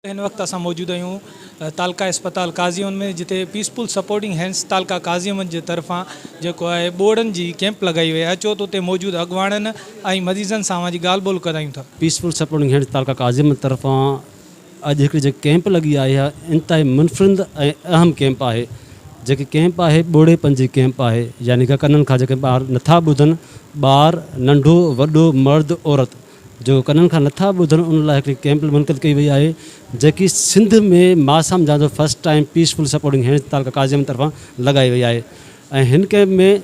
इन वक्त असां मौजूद आहियूं तालका अस्पताल काज़ीअमन में, जिते पीसफुल सपोर्टिंग हैंड्स तालका काज़ीअमन जे तरफ़ां जेको आहे ॿोड़नि जी कैंप लॻाई वई आहे। अचो त उते मौजूदु अॻवाननि ऐं मरीज़नि सां जी ॻाल्हि ॿोल करायूं था। पीसफुल सपोर्टिंग हैंड्स तालका काज़ीअमन तरफ़ां अॼु हिकिड़ी जेकी कैंप लॻी आहे इंतिहाई मुनफ़रिद ऐं अहम कैंप आहे। जेकी कैंप आहे ॿोड़ेपन जी कैंप आहे, यानी कि कननि खां जेके ॿार नथा ॿुधनि, ॿार नंढो वॾो मर्द औरत जो कननि खां नथा ॿुधनि, उन लाइ हिकिड़ी कैंप मुनक़िद कई वई आहे, जेकी सिंध में मां सम्झां थो first time peaceful supporting hands तालका काज़ीअमन तरफ़ां लॻाई वई आहे। ऐं हिन कैंप में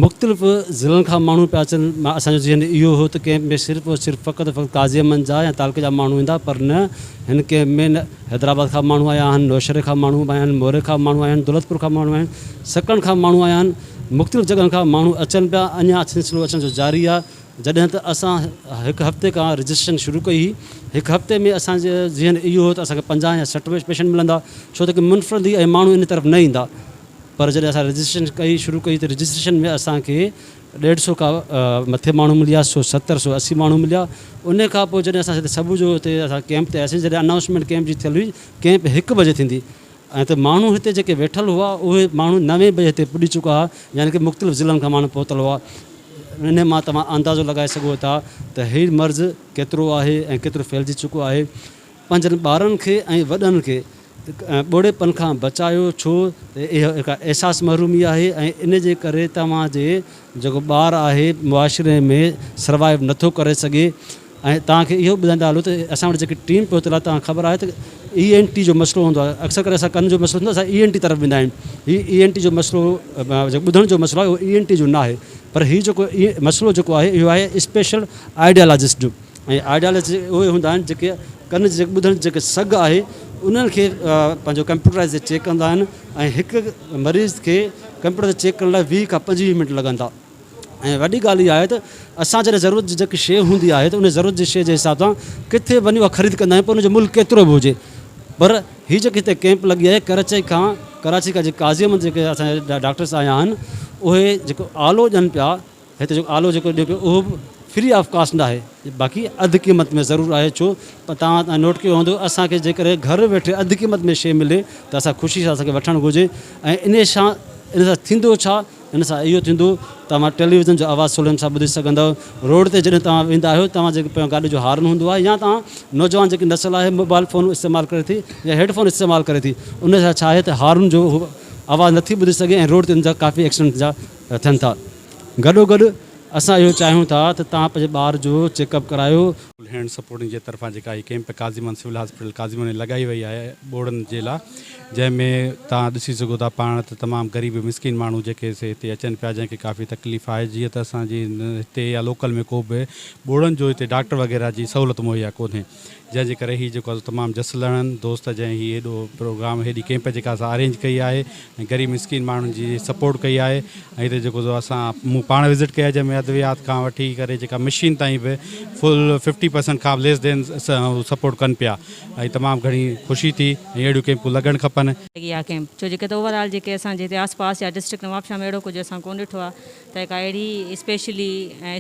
मुख़्तलिफ़ ज़िलनि खां माण्हू पिया अचनि। असांजो जीअं इहो हो त कैंप में सिर्फ़ु फ़क़ति काज़ीअमन जा या तालके जा माण्हू ईंदा, पर न हिन कैंप में न हैदराबाद खां माण्हू आया आहिनि, नौशहरे खां माण्हू आया आहिनि, मोरे खां माण्हू आया आहिनि, दौलतपुर खां माण्हू आया आहिनि, सकण खां माण्हू आया आहिनि। मुख़्तलिफ़ जॻहनि खां माण्हू अचनि पिया। अञा सिलसिलो अचण जो जारी आहे। जॾहिं त असां हिकु हफ़्ते खां रजिस्ट्रेशन शुरू कई हुई। हिकु हफ़्ते में असांजे जीअं इहो हो त असांखे 50 या 60 पेशेंट मिलंदा, छो त कि मुनफ़रिद ऐं माण्हू इन तरफ़ न ईंदा। पर जॾहिं असां रजिस्ट्रेशन शुरू कई त रजिस्ट्रेशन में असांखे 150 खां मथे माण्हू मिलिया, 170 180 माण्हू मिलिया। उन खां पोइ जॾहिं असां सुबुह जो हिते असां कैंप ते आयासीं, जॾहिं अनाउंसमेंट कैंप जी थियल हुई, कैंप 1 बजे थींदी, ऐं त माण्हू हिते जेके वेठल हुआ उहे माण्हू 9 बजे हिते पुॼी चुका हुआ, यानी कि मुख़्तलिफ़ ज़िलनि खां माण्हू पहुतल हुआ। इन मां तव्हां अंदाज़ो लॻाए सघो था त हीउ मर्ज़ु केतिरो आहे ऐं केतिरो फैलिजी चुको आहे। पंहिंजनि ॿारनि खे ऐं वॾनि खे ॿोड़ेपन खां बचायो, छो त इहो हिकु अहसासु महरूमी आहे ऐं इन जे करे तव्हांजे जेको ॿारु आहे मुआशिरे में सर्वाइव नथो करे सघे। ऐं तव्हांखे इहो ॿुधाईंदा हलो त असां वटि जेकी टीम पहुतल आहे, तव्हांखे ख़बर आहे त ENT जो मसइलो हूंदो आहे। अक्सर करे असां कन जो मसइलो हूंदो आहे, असां ENT तरफ़ वेंदा आहियूं। हीउ ENT जो मसइलो जेको ॿुधण जो मसइलो आहे उहो ENT जो न आहे, पर हीउ जेको मसइलो जेको आहे इहो आहे स्पेशल आइडियालॉजिस्ट जो। ऐं आइडियालॉजिस्ट उहे हूंदा आहिनि जेके कन जे ॿुधण जेके सघ आहे उन्हनि खे पंहिंजो कंप्यूटराइज़ ते चेक कंदा आहिनि, ऐं हिकु मरीज़ खे कंप्यूटर ते चेक करण लाइ 20 खां 25 मिंट लॻंदा। ऐं वॾी ॻाल्हि इहा आहे त असां जॾहिं ज़रूरत जी जेकी शइ हूंदी आहे त उन ज़रूरत जी शइ जे हिसाब सां किथे वञी उहा ख़रीद कंदा आहियूं, पर उनजो मुल्क केतिरो बि हुजे। पर हीअ जेकी हिते कैंप लॻी आहे कराची खां जेके काज़ीअमन जेके असांजा डॉक्टर्स आया आहिनि, उहे जेको आलो ॾियनि पिया, हिते जेको आलो जेको ॾियो पियो उहो फ्री ऑफ कास्ट न आहे, बाक़ी अधु क़ीमत में ज़रूरु आहे। छो तव्हां नोट कयो हूंदो, असांखे जेकॾहिं घर वेठे अधु क़ीमत में शइ मिले त असां ख़ुशी सां असांखे वठणु घुरिजे। ऐं इन सां थींदो छा, इन सां इहो थींदो, तव्हां टेलीविज़न जो आवाज़ु सोलनि सां ॿुधी सघंदव। रोड ते जॾहिं तव्हां वेंदा आहियो, तव्हां जेके पंहिंजो गाॾी जो हार्न हूंदो आहे, या तव्हां नौजवान जेकी नस्ल आहे मोबाइल फ़ोन इस्तेमालु करे थी या हेडफोन इस्तेमालु करे थी, उन सां छा आहे त हार्न जो आवाज़ु नथी ॿुधी सघे ऐं रोड ते काफ़ी एक्सीडेंट जा थियनि था। गॾोगॾु असां इहो चाहियूं था त तव्हां पंहिंजे ॿार जो चेकअप करायो। हैंड सपोर्टिंग जे तरफ़ां जेका हीअ कैंप काज़ीअमन सिविल हॉस्पिटल काज़ीअमन में लॻाई वई आहे ॿोड़नि जे लाइ, जंहिंमें तव्हां ॾिसी सघो था पाण त तमामु ग़रीब मिसकिन माण्हू जेके हिते अचनि पिया, जंहिंखे काफ़ी तकलीफ़ आहे। जीअं त असांजी हिते या लोकल में को बि ॿोड़नि जो हिते डॉक्टर वग़ैरह जी सहूलियत मुहैया कोन्हे, जंहिंजे करे हीअ जेको आहे तमामु जसलणनि दोस्त जंहिं हीअ हेॾो प्रोग्राम हेॾी कैंप जेका असां अरेंज कई आहे ऐं ग़रीब मिसकिन माण्हुनि जी सपोर्ट कई आहे। ऐं हिते जेको असां मूं पाण विज़िट कया, जंहिंमें अद्वियात खां वठी करे जेका मशीन ताईं बि फुल 50% खां लेस देन सपोर्ट कनि पिया, ऐं तमामु घणी ख़ुशी थी। ऐं अहिड़ियूं कैंपूं लॻणु खपनि। कैंप छो जेके त ओवरऑल जेके असांजे हिते आसपास या डिस्ट्रिक्ट नवाबशाह में अहिड़ो कुझु असां कोन ॾिठो आहे त हिकु अहिड़ी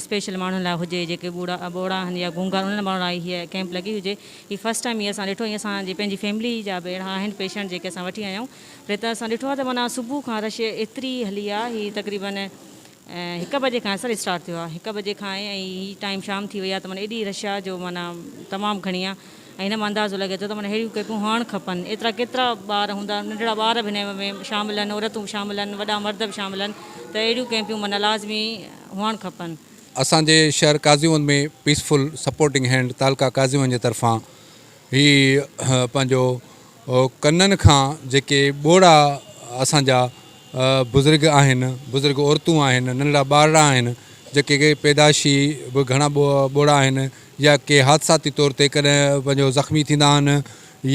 स्पेशल माण्हुनि लाइ हुजे जेके ॿोड़ा आहिनि या गूंगा, उन्हनि माण्हुनि लाइ हीअ कैंप लॻी हुजे। हीअ फस्ट टाइम हीअ असां ॾिठो। हीअं असांजी पंहिंजी फैमिली जा बि अहिड़ा आहिनि पेशेंट जेके असां वठी आया आहियूं, पर त असां ॾिठो आहे त माना सुबुह खां रश एतिरी हली आहे। हीअ तक़रीबन 1 बजे खां असरु स्टार्ट थियो आहे, 1 बजे खां, ऐं हीअ टाइम शाम थी वई आहे, त माना एॾी रश आहे जो माना तमामु घणी आहे। ऐं हिन मां अंदाज़ो लॻे थो त माना अहिड़ियूं कैंपूं हुअणु खपनि। एतिरा केतिरा ॿार हूंदा, नंढड़ा ॿार बि हिन में शामिल आहिनि, औरतूं बि शामिल आहिनि, वॾा मर्द बि शामिल आहिनि, त अहिड़ियूं कैंपूं माना लाज़मी हुअणु खपनि। असांजे शहर काज़ीअमन में पीसफुल सपोर्टिंग हैंड तालका काज़ीअमन जे तरफ़ां ही पंहिंजो कननि खां जेके ॿोड़ा असांजा बुज़ुर्ग आहिनि, बुज़ुर्ग औरतूं आहिनि, नंढड़ा ॿार आहिनि, जेके पैदाइशी बि घणा ॿोड़ा आहिनि, या के हादसाती तौर ते कॾहिं पंहिंजो ज़ख़्मी थींदा आहिनि,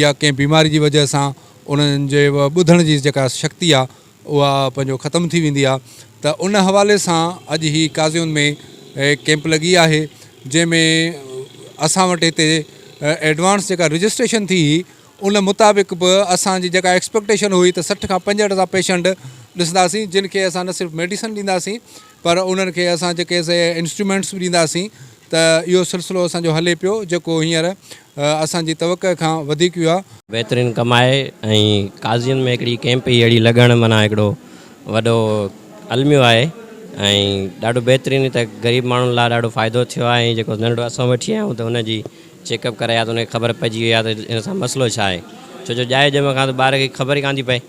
या कंहिं बीमारी जी वजह सां उन्हनि जे ॿुधण जी जेका शक्ति आहे उहा पंहिंजो ख़तमु थी वेंदी आहे। त उन हवाले सां अॼु ही काज़ीअमन में कैंप लॻी आहे, जंहिंमें असां वटि हिते एडवांस जेका रजिस्ट्रेशन थी उन मुताबिक़ बि असांजी जेका एक्सपेक्टेशन हुई त 60 खां 65 असां पेशेंट ॾिसंदासीं, जिन खे असां न सिर्फ़ु मेडिसन ॾींदासीं पर उन्हनि खे असां जेके इंस्ट्रूमेंट्स बि ॾींदासीं, त इहो सिलसिलो असांजो हले पियो जेको हींअर असांजी तवक़े खां वधीक वियो आहे। बहितरीनु कमाए ऐं काज़ियुनि में हिकिड़ी कैंप ई अहिड़ी लॻण माना हिकिड़ो वॾो अलमियो आहे ऐं ॾाढो बहितरीनु त ग़रीब माण्हुनि लाइ ॾाढो फ़ाइदो थियो आहे। ऐं जेको नंढो असां वठी आया आहियूं त हुनजी चेकअप कराया त हुनखे ख़बर पइजी वई आहे त हिन सां मसइलो छा आहे, छो जो ॼाए ॼम खां त ॿार खे ख़बर ई कान थी पए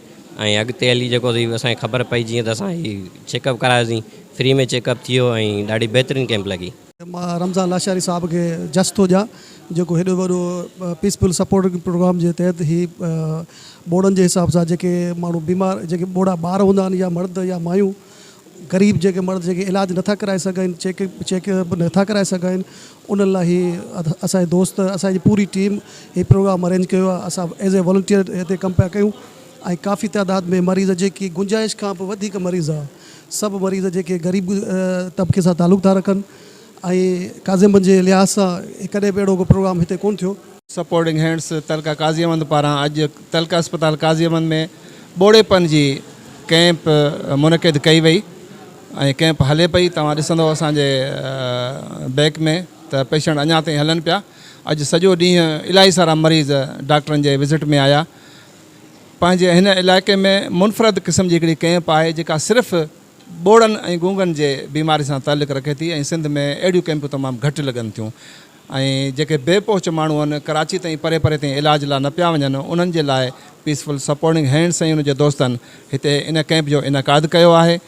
ऐं अॻिते हली जेको असांखे ख़बर पई जीअं त असां हीउ चेकअप करायोसीं, फ्री में चेकअप थी वियो ऐं ॾाढी बहितरीनु कैंप लॻी। मां रमज़ान लाशारी साहब खे जस्ट थो ॾियां जेको हेॾो वॾो पीसफुल सपोर्टिंग प्रोग्राम जे तहत ही बोड़नि जे हिसाब सां जेके माण्हू बीमार जेके बोड़ा ॿार हूंदा आहिनि या मर्द या मायूं ग़रीब जेके मर्द जेके इलाज नथा कराए सघनि चेकअप नथा कराए सघनि उन्हनि लाइ ही असांजे दोस्त असांजी पूरी टीम ही प्रोग्राम अरेंज कयो आहे। असां एज़ ए वॉलंटियर हिते कमु पिया कयूं ऐं काफ़ी तइदाद में मरीज़ जेकी गुंजाइश खां बि वधीक मरीज़ आहे, सभु मरीज़ जेके ग़रीब तबिके सां तालुक़ था रखनि ऐं काज़िमनि जे लिहाज़ सां कॾहिं बि अहिड़ो को प्रोग्राम हिते कोन्ह थियो। सपोर्टिंग हैंड्स तलका काज़ीअमंद पारां अॼु तलका अस्पताल काज़ीअमंद में ॿोड़ेपन जी कैंप मुनक़िद कई वई ऐं कैंप हले पई। तव्हां ॾिसंदव असांजे बैक में त पेशेंट अञा ताईं हलनि पिया। अॼु सॼो ॾींहुं इलाही सारा मरीज़ डॉक्टरनि जे विज़िट में आया। पंहिंजे हिन इलाइक़े में मुनफ़रद क़िस्म जी हिकिड़ी कैंप आहे जेका सिर्फ़ु ॿोड़नि ऐं गूंगनि जे बीमारी सां तालुक़ रखे थी ऐं सिंध में अहिड़ियूं कैंपूं तमामु घटि लॻनि थियूं ऐं जेके बेपहुच माण्हू आहिनि कराची ताईं परे परे ताईं इलाज लाइ न पिया वञनि उन्हनि जे लाइ पीसफुल सपोर्टिंग हैंड्स ऐं उन जे दोस्तनि हिते इन कैंप जो इनकाद कयो आहे।